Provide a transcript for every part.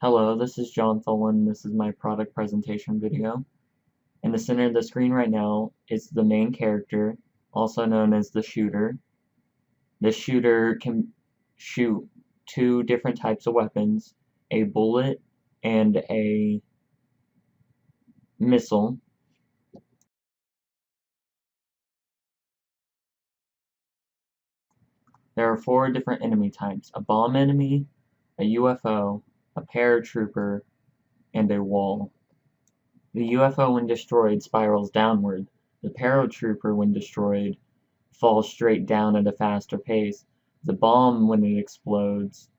Hello, this is John Tholen. This is my product presentation video. In the center of the screen right now is the main character, also known as the shooter. The shooter can shoot two different types of weapons, a bullet and a missile. There are four different enemy types: a bomb enemy, a UFO, a paratrooper, and a wall. The UFO, when destroyed, spirals downward. The paratrooper, when destroyed, falls straight down at a faster pace. The bomb, when it explodes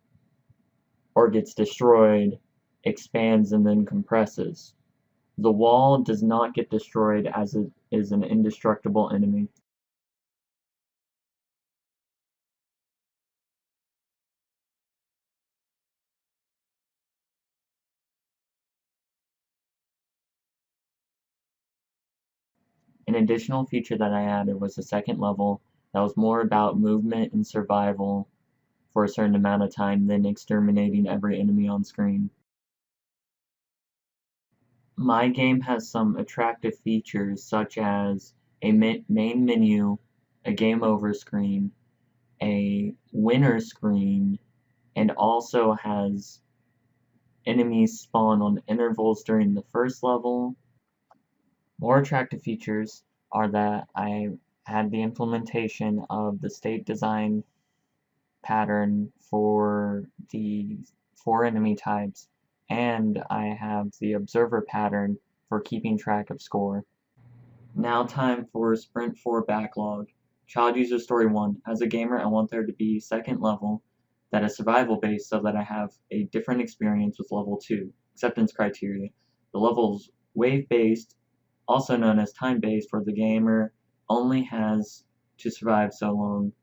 or gets destroyed, expands and then compresses. The wall does not get destroyed as it is an indestructible enemy. An additional feature that I added was a second level that was more about movement and survival for a certain amount of time than exterminating every enemy on screen. My game has some attractive features such as a main menu, a game over screen, a winner screen, and also has enemies spawn on intervals during the first level. More attractive features are that I had the implementation of the state design pattern for the four enemy types, and I have the observer pattern for keeping track of score. Now time for Sprint 4 Backlog. Child User Story 1. As a gamer, I want there to be second level that is survival based so that I have a different experience with level 2. Acceptance criteria. The level's wave based, also known as time based for the gamer, only has to survive so long.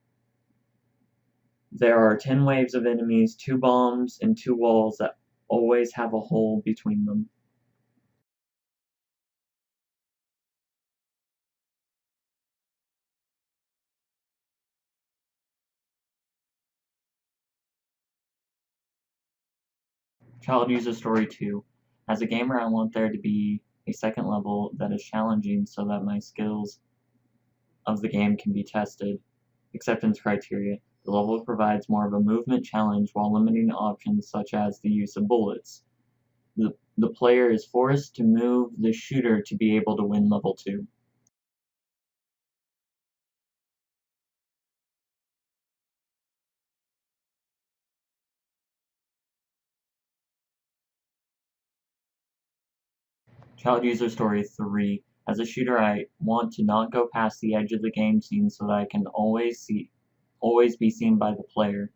There are 10 waves of enemies, 2 bombs, and 2 walls that always have a hole between them. Child User Story 2. As a gamer, I want there to be a second level that is challenging so that my skills of the game can be tested. Acceptance criteria. The level provides more of a movement challenge while limiting options such as the use of bullets. The player is forced to move the shooter to be able to win level 2. Child User Story 3. As a shooter, I want to not go past the edge of the game scene so that I can always be seen by the player.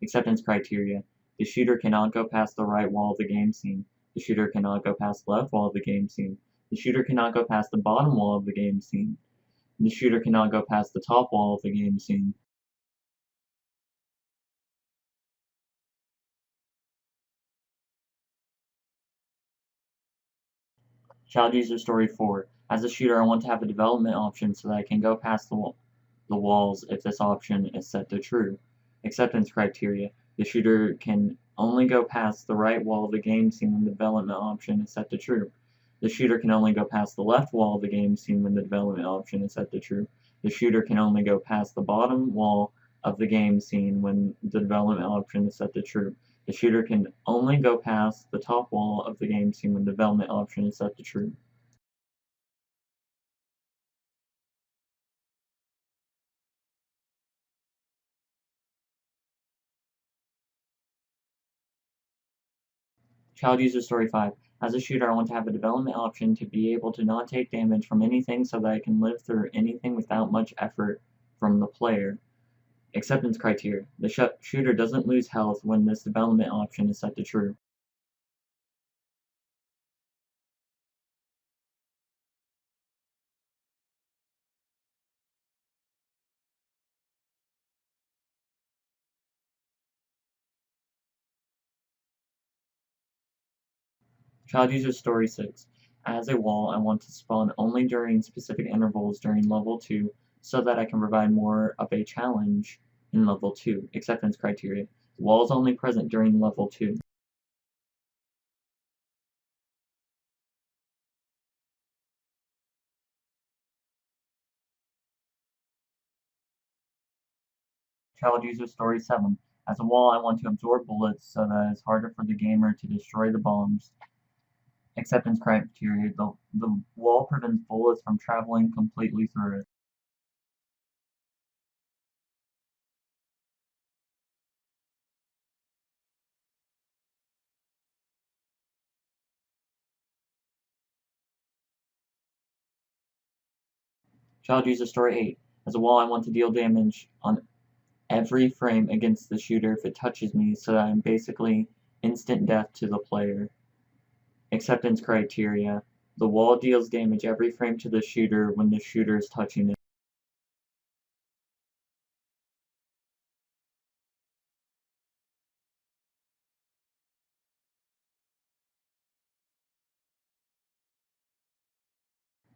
Acceptance criteria. The shooter cannot go past the right wall of the game scene. The shooter cannot go past the left wall of the game scene. The shooter cannot go past the bottom wall of the game scene. The shooter cannot go past the top wall of the game scene. Child User Story 4. As a shooter, I want to have a development option so that I can go past the walls if this option is set to true. Acceptance criteria. The shooter can only go past the right wall of the game scene when the development option is set to true. The shooter can only go past the left wall of the game scene when the development option is set to true. The shooter can only go past the bottom wall of the game scene when the development option is set to true. The shooter can only go past the top wall of the game scene when the development option is set to true. Child User Story 5. As a shooter, I want to have a development option to be able to not take damage from anything so that I can live through anything without much effort from the player. Acceptance criteria. The shooter doesn't lose health when this development option is set to true. Child User Story 6. As a wall, I want to spawn only during specific intervals during level 2 so that I can provide more of a challenge in level 2. Acceptance criteria. The wall is only present during level 2. Child user story 7. As a wall, I want to absorb bullets so that it's harder for the gamer to destroy the bombs. Acceptance criteria. The wall prevents bullets from traveling completely through it. Child user story 8. As a wall, I want to deal damage on every frame against the shooter if it touches me so that I'm basically instant death to the player. Acceptance criteria. The wall deals damage every frame to the shooter when the shooter is touching it.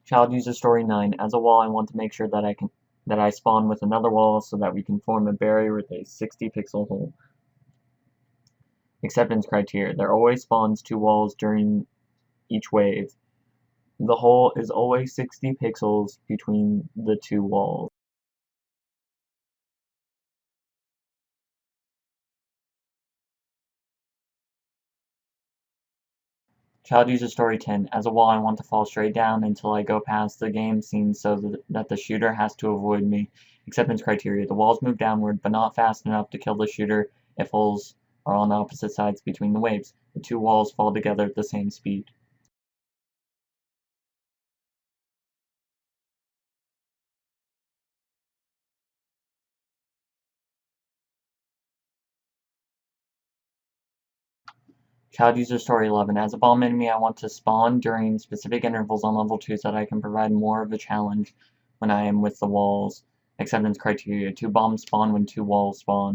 Child user story 9. As a wall, I want to make sure that I spawn with another wall so that we can form a barrier with a 60 pixel hole. Acceptance criteria. There always spawns 2 walls during each wave. The hole is always 60 pixels between the 2 walls. Child user story 10. As a wall, I want to fall straight down until I go past the game scene so that the shooter has to avoid me. Acceptance criteria. The walls move downward, but not fast enough to kill the shooter if holes are on opposite sides between the waves. The 2 walls fall together at the same speed. Child user story 11. As a bomb enemy, I want to spawn during specific intervals on level 2 so that I can provide more of a challenge when I am with the walls. Acceptance criteria. 2 bombs spawn when 2 walls spawn.